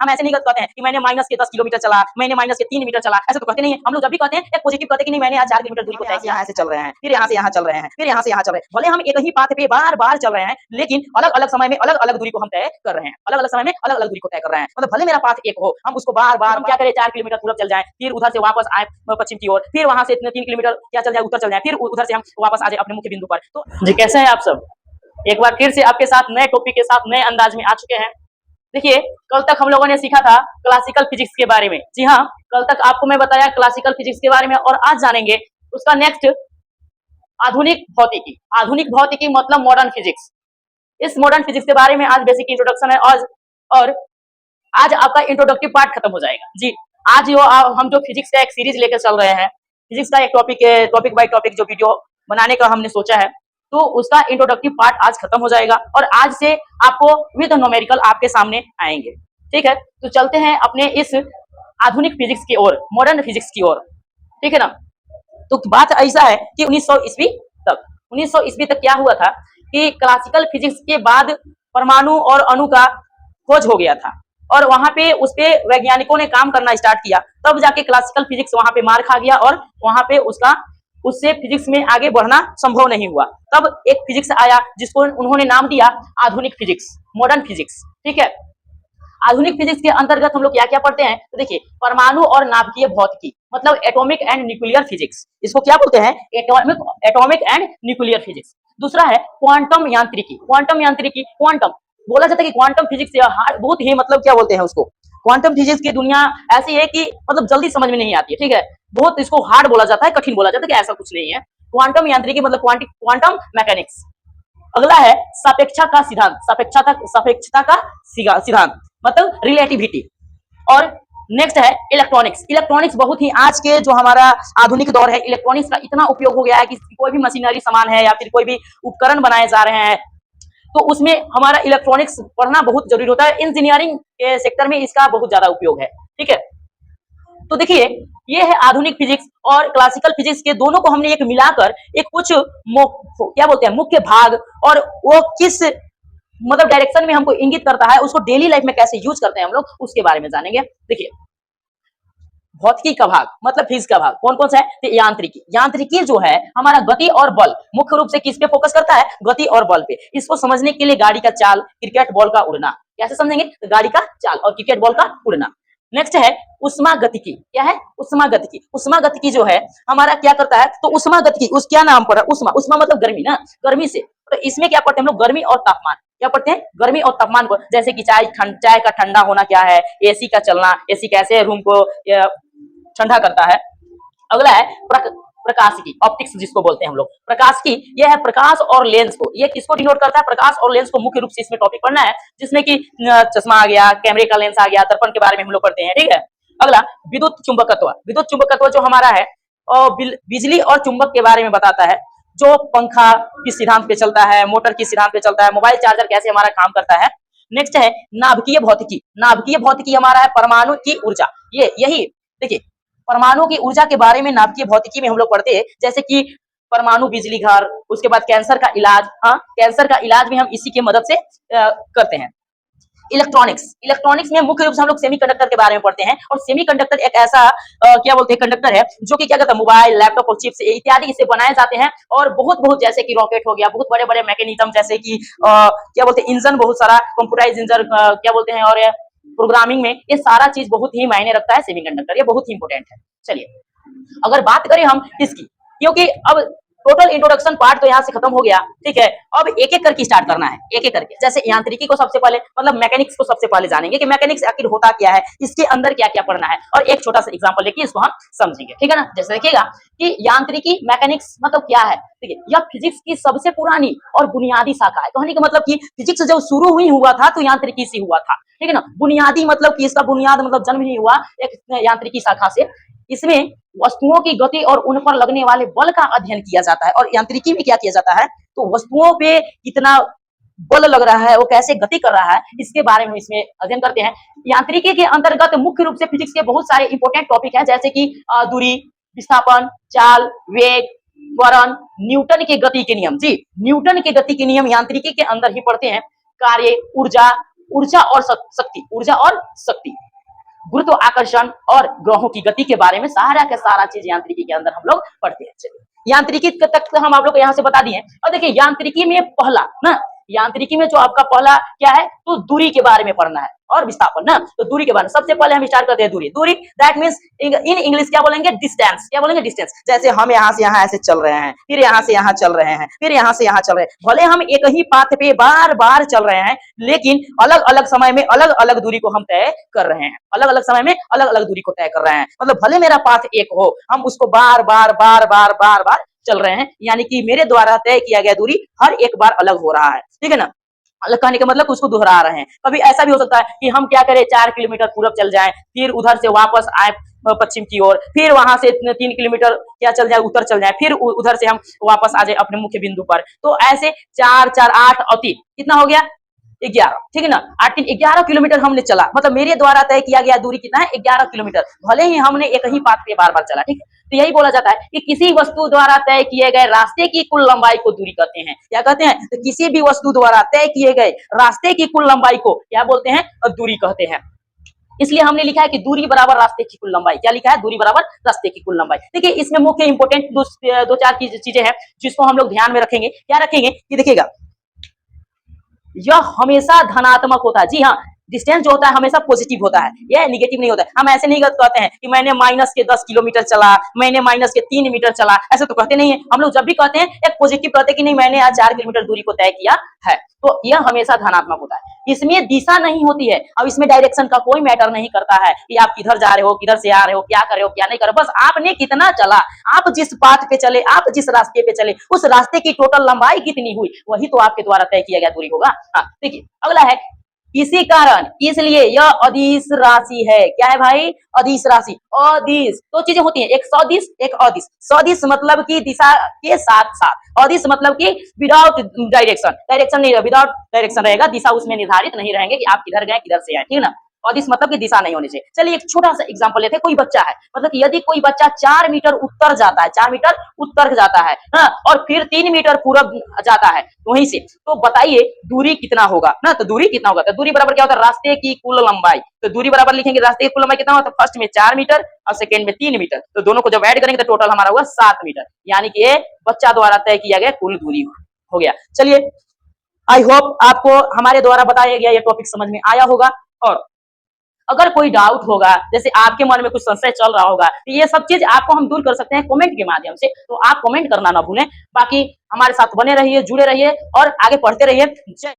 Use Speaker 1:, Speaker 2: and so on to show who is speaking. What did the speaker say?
Speaker 1: हम ऐसे नहीं कहते हैं कि मैंने माइनस के 10 किलोमीटर चला, मैंने माइनस के 3 मीटर चला, ऐसे तो कहते नहीं है। हम लोग जब भी कहते हैं एक पॉजिटिव कहते हैं कि नहीं मैंने आज 4 किलोमीटर दूरी को तय किया, यहाँ से चल रहे हैं, फिर यहाँ से यहाँ चल रहे हैं, फिर यहाँ से यहाँ चल रहे हैं। भले हम एक ही पाथ पे बार-बार चल रहे हैं, लेकिन अलग-अलग समय में अलग-अलग दूरी को हम तय कर रहे हैं। अलग-अलग समय में अलग-अलग दूरी को तय कर रहे हैं। मतलब भले मेरा पाथ एक हो, हम उसको बार-बार हम क्या करें 4 किलोमीटर पूरब चल जाएं, फिर उधर से वापस आए पश्चिम की ओर, फिर वहां से 3 किलोमीटर क्या चल जाए उत्तर चल जाए, फिर उधर से हम वापस आ जाए अपने मुख्य बिंदु पर। तो जी कैसे हैं आप सब? एक बार फिर से आपके साथ नए टॉपिक के साथ नए अंदाज में आ चुके हैं। देखिए कल तक हम लोगों ने सीखा था क्लासिकल फिजिक्स के बारे में। जी हाँ, कल तक आपको मैं बताया क्लासिकल फिजिक्स के बारे में और आज जानेंगे उसका नेक्स्ट आधुनिक भौतिकी। आधुनिक भौतिकी मतलब मॉडर्न फिजिक्स। इस मॉडर्न फिजिक्स के बारे में आज बेसिक इंट्रोडक्शन है और आज आपका इंट्रोडक्टिव पार्ट खत्म हो जाएगा। जी आज हम जो फिजिक्स का एक सीरीज लेकर चल रहे हैं, फिजिक्स का एक टॉपिक बाय टॉपिक जो वीडियो बनाने का हमने सोचा है, तो उसका इंट्रोडक्टिव पार्ट आज खत्म हो जाएगा और आज से आपको विद न्यूमेरिकल आपके सामने आएंगे। ठीक है, तो चलते हैं अपने इस आधुनिक फिजिक्स की ओर, मॉडर्न फिजिक्स की ओर। ठीक है ना। तो बात ऐसा है कि 1900 ईस्वी तक क्या हुआ था कि क्लासिकल फिजिक्स के बाद परमाणु और अणु का खोज हो गया था और वहां पे उस पे वैज्ञानिकों ने काम करना स्टार्ट किया। तब जाके क्लासिकल फिजिक्स वहां पे मार खा गया और वहां पे उससे फिजिक्स में आगे बढ़ना संभव नहीं हुआ। तब एक फिजिक्स आया जिसको उन्होंने नाम दिया आधुनिक फिजिक्स, मॉडर्न फिजिक्स। ठीक है, आधुनिक फिजिक्स के अंतर्गत हम लोग क्या क्या पढ़ते हैं, तो देखिए परमाणु और नाभिकीय भौतिकी मतलब एटॉमिक एंड न्यूक्लियर फिजिक्स, इसको क्या बोलते हैं, एटॉमिक एंड न्यूक्लियर फिजिक्स। दूसरा है क्वांटम यांत्रिकी। क्वांटम बोला जाता है कि क्वांटम फिजिक्स बहुत ही मतलब क्या बोलते हैं उसको, क्वांटम फिजिक्स की दुनिया ऐसी है कि मतलब जल्दी समझ में नहीं आती है। ठीक है, बहुत इसको हार्ड बोला जाता है, कठिन बोला जाता है कि ऐसा कुछ नहीं है। क्वांटम यांत्रिकी मतलब क्वांटम मैकेनिक्स। अगला है सापेक्षता का सिद्धांत मतलब रिलेटिविटी। और नेक्स्ट है इलेक्ट्रॉनिक्स। इलेक्ट्रॉनिक्स बहुत ही आज के जो हमारा आधुनिक दौर है, इलेक्ट्रॉनिक्स का इतना उपयोग हो गया है कि कोई भी मशीनरी सामान है या फिर कोई भी उपकरण बनाए जा रहे हैं तो उसमें हमारा इलेक्ट्रॉनिक्स पढ़ना बहुत जरूरी होता है। इंजीनियरिंग के सेक्टर में इसका बहुत ज्यादा उपयोग है। ठीक है, तो देखिए ये है आधुनिक फिजिक्स और क्लासिकल फिजिक्स के दोनों को हमने एक मिलाकर एक कुछ क्या बोलते हैं मुख्य भाग और वो किस मतलब डायरेक्शन में हमको इंगित करता है, उसको डेली लाइफ में कैसे यूज करते हैं हम लोग, उसके बारे में जानेंगे। देखिए भौतिकी का भाग मतलब फिजिक्स का भाग कौन कौन सा है, तो यांत्रिकी जो है हमारा गति और बल, मुख्य रूप से किस पे फोकस करता है, गति और बल पे। इसको समझने के लिए गाड़ी का चाल, क्रिकेट बॉल का उड़ना, कैसे समझेंगे, तो गाड़ी का चाल और क्रिकेट बॉल का उड़ना। नेक्स्ट है उष्मा गतिकी। क्या है, उष्मा गतिकी जो है हमारा क्या करता है, तो उष्मा गतिकी उस क्या नाम पड़ा, उष्मा मतलब गर्मी ना, गर्मी से। तो इसमें क्या पढ़ते हैं हम लोग, गर्मी और तापमान। क्या पढ़ते हैं, गर्मी और तापमान को, जैसे कि चाय का ठंडा होना क्या है, एसी का चलना, एसी कैसे रूम को ठंडा करता है। अगला है प्रकाशिकी, ऑप्टिक्स जिसको बोलते हैं हम लोग। प्रकाशिकी यह है प्रकाश और लेंस को, ये किसको डिनोट करता है, प्रकाश और लेंस को मुख्य रूप से इसमें टॉपिक पढ़ना है, जिसमें कि चश्मा आ गया, कैमरे का लेंस आ गया, दर्पण के बारे में हम लोग पढ़ते हैं। ठीक है, अगला विद्युत चुंबकत्व जो हमारा है और बिजली और चुंबक के बारे में बताता है, जो पंखा किस सिद्धांत पे चलता है, मोटर किस सिद्धांत पे चलता है, मोबाइल चार्जर कैसे हमारा काम करता है। नेक्स्ट है नाभिकीय भौतिकी हमारा है परमाणु की ऊर्जा। यही देखिए परमाणु की ऊर्जा के बारे में नाभिकीय भौतिकी में हम लोग पढ़ते हैं, जैसे कि परमाणु बिजली घर, उसके बाद कैंसर का इलाज। हाँ, कैंसर का इलाज भी हम इसी की मदद से करते हैं। इलेक्ट्रॉनिक्स में मुख्य रूप से हम लोग सेमीकंडक्टर के बारे में पढ़ते हैं और सेमीकंडक्टर एक ऐसा क्या बोलते हैं कंडक्टर है जो कि क्या कहता है मोबाइल, लैपटॉप और चिप्स इत्यादि इससे बनाए जाते हैं और बहुत जैसे कि रॉकेट हो गया, बहुत बड़े बड़े मैकेनिज्म जैसे कि क्या बोलते हैं इंजन, बहुत सारा कंप्यूटराइज इंजन क्या बोलते हैं, और प्रोग्रामिंग में ये सारा चीज बहुत ही मायने रखता है सेमीकंडक्टर, ये बहुत ही इंपॉर्टेंट है। चलिए अगर बात करें हम इसकी, क्योंकि अब टोटल इंट्रोडक्शन पार्ट तो यहाँ से खत्म हो गया। ठीक है, अब एक एक करके स्टार्ट करना है, एक एक करके। जैसे यांत्रिकी को सबसे पहले मतलब मैकेनिक्स को सबसे पहले जानेंगे कि मैकेनिक्स आखिर होता क्या है, इसके अंदर क्या क्या पढ़ना है, और एक छोटा सा एग्जांपल लेके इसको हम समझेंगे। ठीक है ना, जैसे देखिएगा कि यांत्रिकी मैकेनिक्स मतलब क्या है। ठीक है, यह फिजिक्स की सबसे पुरानी और बुनियादी शाखा है। कहने का मतलब कि फिजिक्स जब शुरू ही हुआ था तो यांत्रिकी से हुआ था। ठीक है ना, बुनियादी मतलब कि इसका बुनियाद मतलब जन्म ही हुआ एक यांत्रिकी शाखा से। इसमें वस्तुओं की गति और उन पर लगने वाले बल का अध्ययन किया जाता है। और यांत्रिकी में क्या किया जाता है, तो वस्तुओं पे कितना बल लग रहा है, वो कैसे गति कर रहा है, इसके बारे में इसमें अध्ययन करते हैं। यांत्रिकी के अंतर्गत मुख्य रूप से फिजिक्स के बहुत सारे इंपॉर्टेंट टॉपिक हैं, जैसे कि दूरी, विस्थापन, चाल, वेग, त्वरण, न्यूटन के गति के नियम। जी, न्यूटन के गति के नियम यांत्रिकी के अंदर ही पढ़ते हैं। कार्य, ऊर्जा, ऊर्जा और शक्ति, ऊर्जा और शक्ति, गुरुत्व आकर्षण और ग्रहों की गति के बारे में सारा का सारा चीज यांत्रिकी के अंदर हम लोग पढ़ते हैं। चलिए यांत्रिकी तक हम आप लोग को यहाँ से बता दिए। और देखिए यांत्रिकी में पहला ना, यांत्रिकी में जो आपका पहला क्या है, तो दूरी के बारे में पढ़ना है और विस्थापन ना। तो दूरी के बारे में सबसे पहले हम स्टार्ट करते हैं दूरी। दूरी दैट मींस इन इंग्लिश क्या बोलेंगे, डिस्टेंस। क्या बोलेंगे, डिस्टेंस। जैसे हम यहाँ से यहाँ ऐसे चल रहे हैं, फिर यहाँ से यहाँ चल रहे हैं, फिर यहाँ से यहाँ चल रहे हैं, भले हम एक ही पाथ पे बार बार चल रहे हैं, लेकिन अलग अलग समय में अलग अलग दूरी को हम तय कर रहे हैं, अलग अलग समय में अलग अलग दूरी को तय कर रहे हैं। मतलब भले मेरा पाथ एक हो, हम उसको बार बार बार बार बार बार चल रहे हैं, यानी कि मेरे द्वारा तय किया गया दूरी हर एक बार अलग हो रहा है, ठीक है ना। अलग कहने का मतलब उसको दोहरा रहे हैं। कभी ऐसा भी हो सकता है कि हम क्या करें, 4 किलोमीटर पूरब चल जाएं, फिर उधर से वापस आए पश्चिम की ओर, फिर वहां से 3 किलोमीटर क्या चल जाए, उत्तर चल जाए, फिर उधर से हम वापस आ जाए अपने मुख्य बिंदु पर। तो ऐसे 4 4 8 और 3 कितना हो गया, 11, ठीक है ना। 8 3 11 किलोमीटर हमने चला, मतलब मेरे द्वारा तय किया गया दूरी कितना है, 11 किलोमीटर, भले ही हमने एक ही पाथ पे बार बार चला, ठीक है। तो यही बोला जाता है कि किसी वस्तु द्वारा तय किए गए रास्ते की कुल लंबाई को दूरी कहते हैं। क्या कहते हैं, तो किसी भी वस्तु द्वारा तय किए गए रास्ते की कुल लंबाई को क्या बोलते हैं, दूरी कहते हैं। इसलिए हमने लिखा है कि दूरी बराबर रास्ते की कुल लंबाई। क्या लिखा है, दूरी बराबर रास्ते की कुल लंबाई। देखिए इसमें मुख्य इंपोर्टेंट दो चार चीजें हैं जिसको हम लोग ध्यान में रखेंगे। क्या रखेंगे कि देखिएगा, यह हमेशा धनात्मक होता है। जी हाँ, डिस्टेंस जो होता है हमेशा पॉजिटिव होता है, यह नेगेटिव नहीं होता है। हम ऐसे नहीं कहते हैं कि मैंने माइनस के 10 किलोमीटर चला, मैंने माइनस के 3 मीटर चला, ऐसे तो कहते नहीं है। हम लोग जब भी कहते हैं एक पॉजिटिव कहते हैं कि नहीं मैंने आज 4 किलोमीटर दूरी को तय किया है, तो यह हमेशा धनात्मक होता है। इसमें दिशा नहीं होती है, अब इसमें डायरेक्शन का कोई मैटर नहीं करता है कि आप किधर जा रहे हो, किधर से आ रहे हो, क्या कर रहे हो, क्या नहीं कर रहे हो। बस आपने कितना चला, आप जिस पाथ पे चले, आप जिस रास्ते पे चले, उस रास्ते की टोटल लंबाई कितनी हुई, वही तो आपके द्वारा तय किया गया दूरी होगा। हाँ देखिए अगला है, इसी कारण, इसलिए यह अदिश राशि है। क्या है भाई, अदिश राशि। अदिश दो चीजें होती हैं, एक सदिश एक अदिश। सदिश मतलब कि दिशा के साथ साथ, अदिश मतलब कि विदाउट डायरेक्शन, डायरेक्शन नहीं, विदाउट डायरेक्शन रहेगा, दिशा उसमें निर्धारित नहीं रहेंगे कि आप किधर गए किधर से आए, ठीक है ना। अदिश मतलब कि दिशा नहीं होनी चाहिए। चलिए एक छोटा सा एग्जांपल लेते हैं, कोई बच्चा है, मतलब कि यदि कोई बच्चा 4 मीटर उत्तर जाता है, 4 मीटर उत्तर जाता है ना, और फिर 3 मीटर पूरब जाता है वहीं से, तो बताइए दूरी कितना होगा ना। तो दूरी कितना होगा, तो दूरी बराबर क्या होता है, रास्ते की कुल लंबाई। तो दूरी बराबर लिखेंगे रास्ते की कुल लंबाई कितना होता है, फर्स्ट में 4 मीटर और सेकेंड में 3 मीटर, तो दोनों को जब ऐड करेंगे तो टोटल हमारा होगा 7 मीटर, यानी कि ये बच्चा द्वारा तय किया गया कुल दूरी हो गया। चलिए आई होप आपको हमारे द्वारा बताया गया ये टॉपिक समझ में आया होगा। और अगर कोई डाउट होगा, जैसे आपके मन में कुछ संशय चल रहा होगा, तो ये सब चीज आपको हम दूर कर सकते हैं कमेंट के माध्यम से, तो आप कमेंट करना ना भूलें। बाकी हमारे साथ बने रहिए, जुड़े रहिए और आगे पढ़ते रहिए। जय